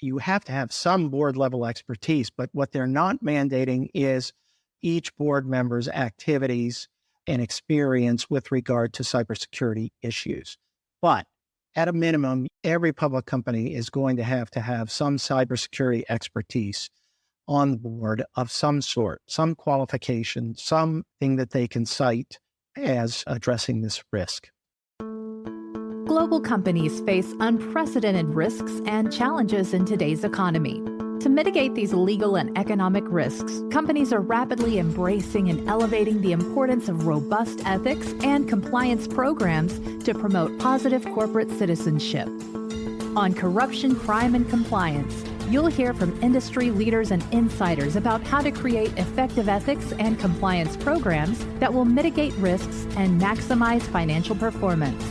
you have to have some board level expertise, but what they're not mandating is each board member's activities and experience with regard to cybersecurity issues. But at a minimum, every public company is going to have some cybersecurity expertise on the board of some sort, some qualification, something that they can cite as addressing this risk. Global companies face unprecedented risks and challenges in today's economy. To mitigate these legal and economic risks, companies are rapidly embracing and elevating the importance of robust ethics and compliance programs to promote positive corporate citizenship. On Corruption, Crime, and Compliance, you'll hear from industry leaders and insiders about how to create effective ethics and compliance programs that will mitigate risks and maximize financial performance.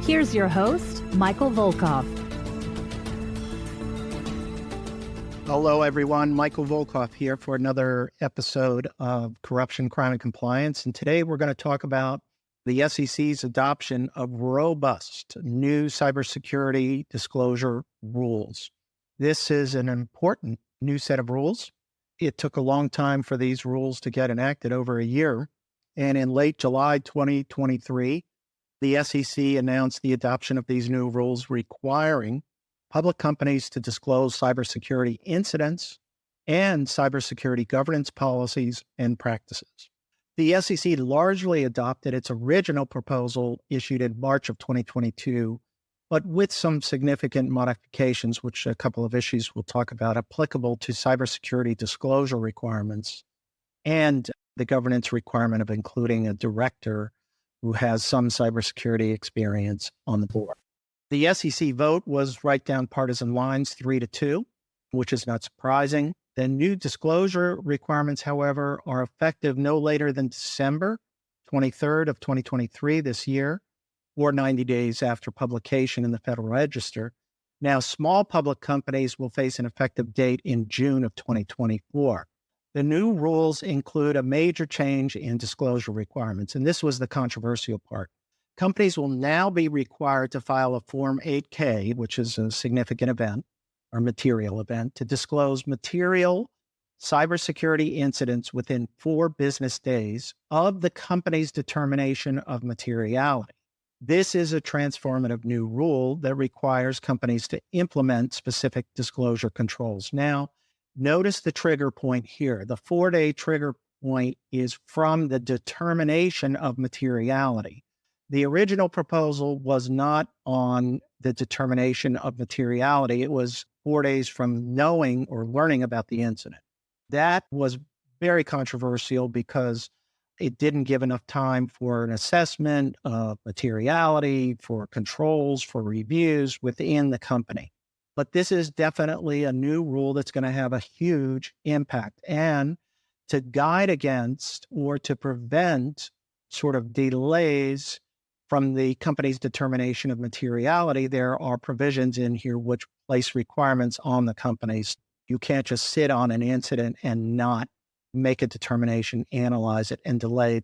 Here's your host, Michael Volkov. Hello, everyone. Michael Volkov here for another episode of Corruption, Crime, and Compliance. And today we're going to talk about the SEC's adoption of robust new cybersecurity disclosure rules. This is an important new set of rules. It took a long time for these rules to get enacted, over a year. And in late July 2023, the SEC announced the adoption of these new rules requiring public companies to disclose cybersecurity incidents and cybersecurity governance policies and practices. The SEC largely adopted its original proposal issued in March of 2022, but with some significant modifications, which a couple of issues we'll talk about, applicable to cybersecurity disclosure requirements and the governance requirement of including a director who has some cybersecurity experience on the board. The SEC vote was right down partisan lines, 3-2, which is not surprising. The new disclosure requirements, however, are effective no later than December 23rd of 2023 this year, or 90 days after publication in the Federal Register. Now, small public companies will face an effective date in June of 2024. The new rules include a major change in disclosure requirements, and this was the controversial part. Companies will now be required to file a Form 8K, which is a significant event or material event, to disclose material cybersecurity incidents within 4 business days of the company's determination of materiality. This is a transformative new rule that requires companies to implement specific disclosure controls. Now, notice the trigger point here. The 4-day trigger point is from the determination of materiality. The original proposal was not on the determination of materiality. It was 4 days from knowing or learning about the incident. That was very controversial because it didn't give enough time for an assessment of materiality, for controls, for reviews within the company. But this is definitely a new rule that's going to have a huge impact. And to guide against or to prevent sort of delays from the company's determination of materiality, there are provisions in here which place requirements on the companies. You can't just sit on an incident and not make a determination, analyze it, and delay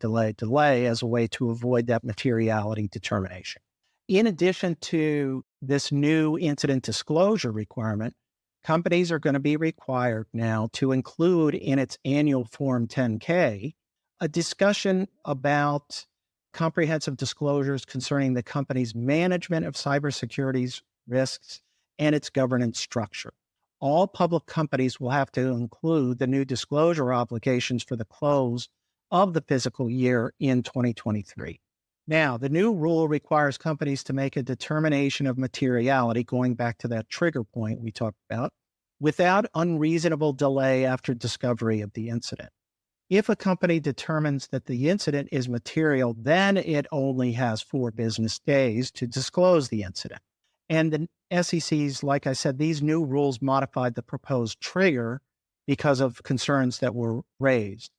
as a way to avoid that materiality determination. In addition to this new incident disclosure requirement, companies are going to be required now to include in its annual Form 10K a discussion about comprehensive disclosures concerning the company's management of cybersecurity risks and its governance structure. All public companies will have to include the new disclosure obligations for the close of the fiscal year in 2023. Now, the new rule requires companies to make a determination of materiality, going back to that trigger point we talked about, without unreasonable delay after discovery of the incident. If a company determines that the incident is material, then it only has 4 business days to disclose the incident. And the SEC's, like I said, these new rules modified the proposed trigger because of concerns that were raised.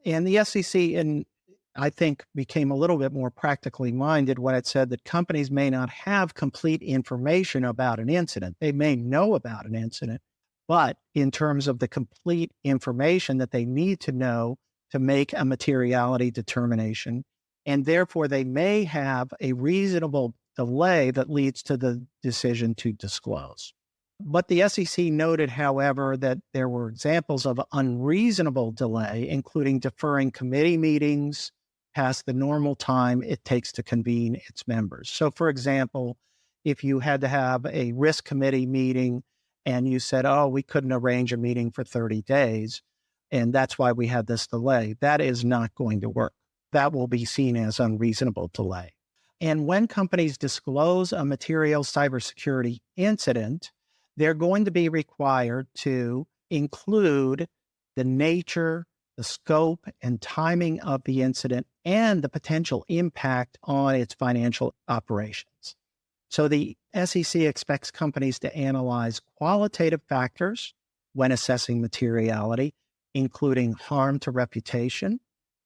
And the SEC, I think, became a little bit more practically minded when it said that companies may not have complete information about an incident. They may know about an incident, but in terms of the complete information that they need to know to make a materiality determination, and therefore they may have a reasonable delay that leads to the decision to disclose. But the SEC noted, however, that there were examples of unreasonable delay, including deferring committee meetings past the normal time it takes to convene its members. So, for example, if you had to have a risk committee meeting and you said, oh, we couldn't arrange a meeting for 30 days, and that's why we had this delay, that is not going to work. That will be seen as unreasonable delay. And when companies disclose a material cybersecurity incident, they're going to be required to include the nature, the scope, and timing of the incident and the potential impact on its financial operations. So the SEC expects companies to analyze qualitative factors when assessing materiality, including harm to reputation,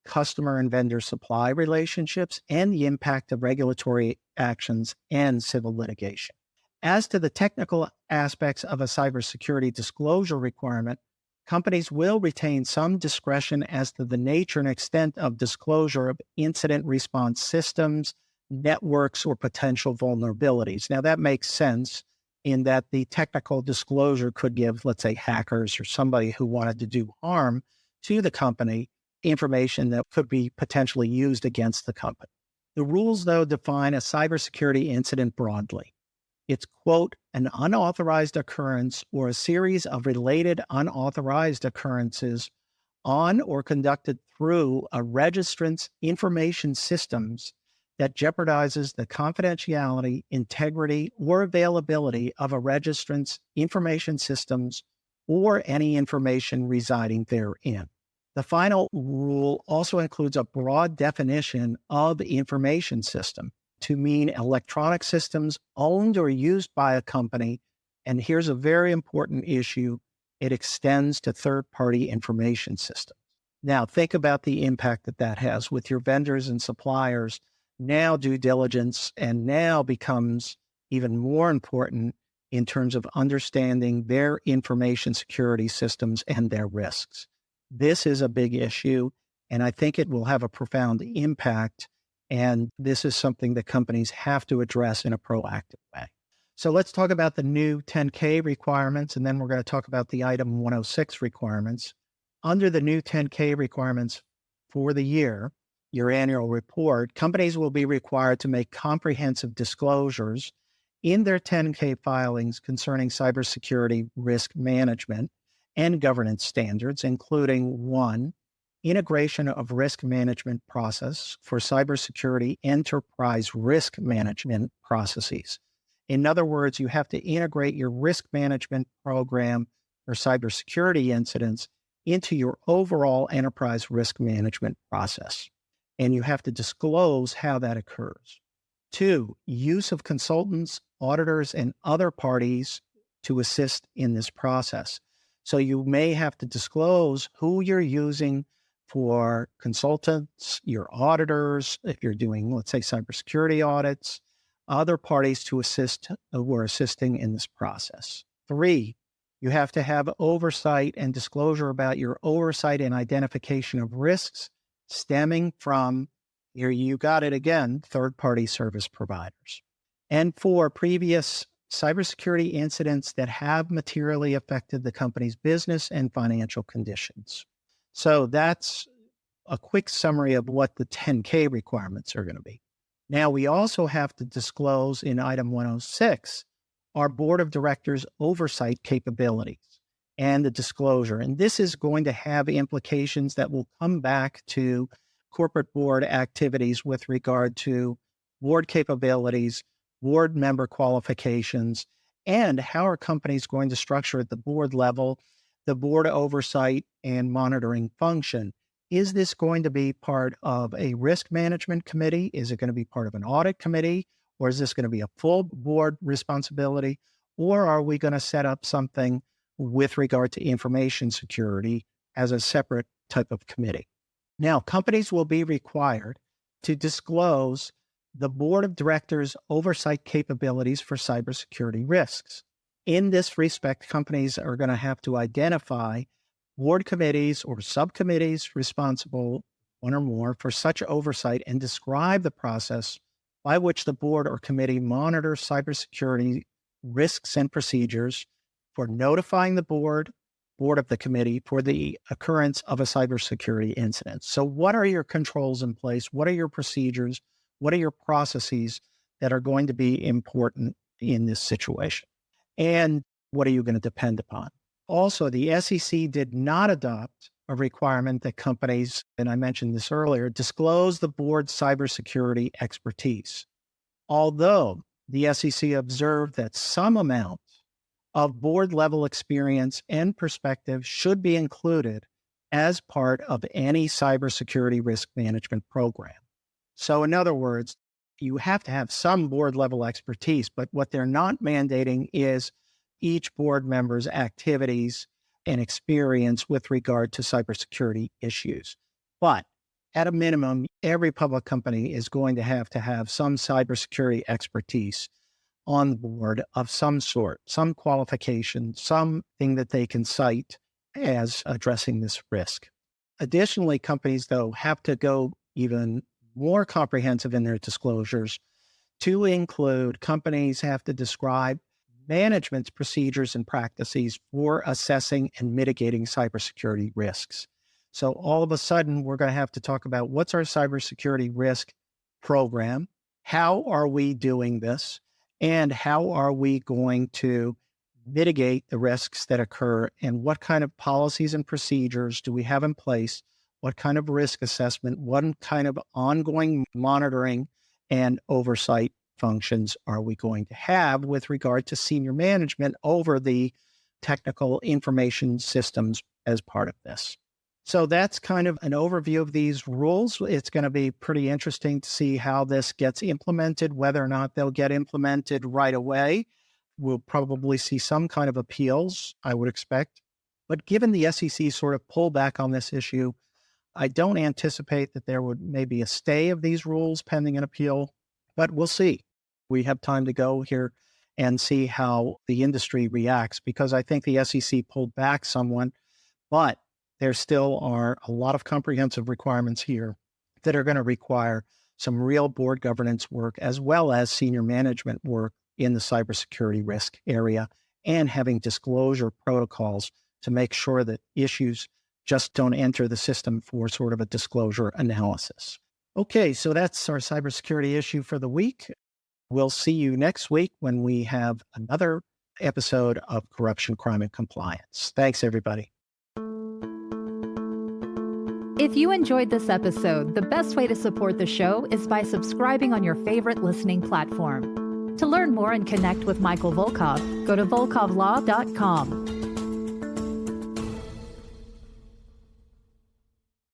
customer and vendor supply relationships, and the impact of regulatory actions and civil litigation. As to the technical aspects of a cybersecurity disclosure requirement, companies will retain some discretion as to the nature and extent of disclosure of incident response systems, networks, or potential vulnerabilities. Now, that makes sense in that the technical disclosure could give, let's say, hackers or somebody who wanted to do harm to the company information that could be potentially used against the company. The rules, though, define a cybersecurity incident broadly. It's, quote, an unauthorized occurrence or a series of related unauthorized occurrences on or conducted through a registrant's information systems that jeopardizes the confidentiality, integrity, or availability of a registrant's information systems or any information residing therein. The final rule also includes a broad definition of information system to mean electronic systems owned or used by a company. And here's a very important issue. It extends to third-party information systems. Now, think about the impact that that has with your vendors and suppliers. Now due diligence and now becomes even more important in terms of understanding their information security systems and their risks. This is a big issue, and I think it will have a profound impact. And this is something that companies have to address in a proactive way. So let's talk about the new 10K requirements, and then we're going to talk about the item 106 requirements. Under the new 10K requirements for the year, your annual report, companies will be required to make comprehensive disclosures in their 10K filings concerning cybersecurity risk management and governance standards, including 1, integration of risk management process for cybersecurity enterprise risk management processes. In other words, you have to integrate your risk management program for cybersecurity incidents into your overall enterprise risk management process. And you have to disclose how that occurs. 2, use of consultants, auditors, and other parties to assist in this process. So you may have to disclose who you're using for consultants, your auditors, if you're doing, let's say, cybersecurity audits, other parties to assist who are assisting in this process. 3, you have to have oversight and disclosure about your oversight and identification of risks stemming from, here you got it again, third-party service providers. And 4, previous cybersecurity incidents that have materially affected the company's business and financial conditions. So that's a quick summary of what the 10K requirements are going to be. Now, we also have to disclose in item 106 our board of directors oversight capabilities and the disclosure. And this is going to have implications that will come back to corporate board activities with regard to board capabilities, board member qualifications, and how are companies going to structure at the board level the board oversight and monitoring function. Is this going to be part of a risk management committee? Is it going to be part of an audit committee? Or is this going to be a full board responsibility? Or are we going to set up something with regard to information security as a separate type of committee? Now, companies will be required to disclose the board of directors oversight capabilities for cybersecurity risks. In this respect, companies are going to have to identify board committees or subcommittees responsible, one or more, for such oversight and describe the process by which the board or committee monitors cybersecurity risks and procedures for notifying the board of the committee for the occurrence of a cybersecurity incident. So what are your controls in place? What are your procedures? What are your processes that are going to be important in this situation? And what are you going to depend upon? Also, the SEC did not adopt a requirement that companies, and I mentioned this earlier, disclose the board's cybersecurity expertise. Although the SEC observed that some amount of board level experience and perspective should be included as part of any cybersecurity risk management program. So in other words, you have to have some board level expertise, but what they're not mandating is each board member's activities and experience with regard to cybersecurity issues. But at a minimum, every public company is going to have some cybersecurity expertise on the board of some sort, some qualification, something that they can cite as addressing this risk. Additionally, companies, though, have to go even more comprehensive in their disclosures to include companies have to describe management's procedures and practices for assessing and mitigating cybersecurity risks. So all of a sudden, we're going to have to talk about what's our cybersecurity risk program? How are we doing this? And how are we going to mitigate the risks that occur? And what kind of policies and procedures do we have in place? What kind of risk assessment? What kind of ongoing monitoring and oversight functions are we going to have with regard to senior management over the technical information systems as part of this? So that's kind of an overview of these rules. It's going to be pretty interesting to see how this gets implemented, whether or not they'll get implemented right away. We'll probably see some kind of appeals, I would expect. But given the SEC sort of pullback on this issue, I don't anticipate that there would maybe a stay of these rules pending an appeal, but we'll see. We have time to go here and see how the industry reacts, because I think the SEC pulled back somewhat, but there still are a lot of comprehensive requirements here that are going to require some real board governance work as well as senior management work in the cybersecurity risk area and having disclosure protocols to make sure that issues just don't enter the system for sort of a disclosure analysis. Okay, so that's our cybersecurity issue for the week. We'll see you next week when we have another episode of Corruption, Crime, and Compliance. Thanks, everybody. If you enjoyed this episode, the best way to support the show is by subscribing on your favorite listening platform. To learn more and connect with Michael Volkov, go to volkovlaw.com.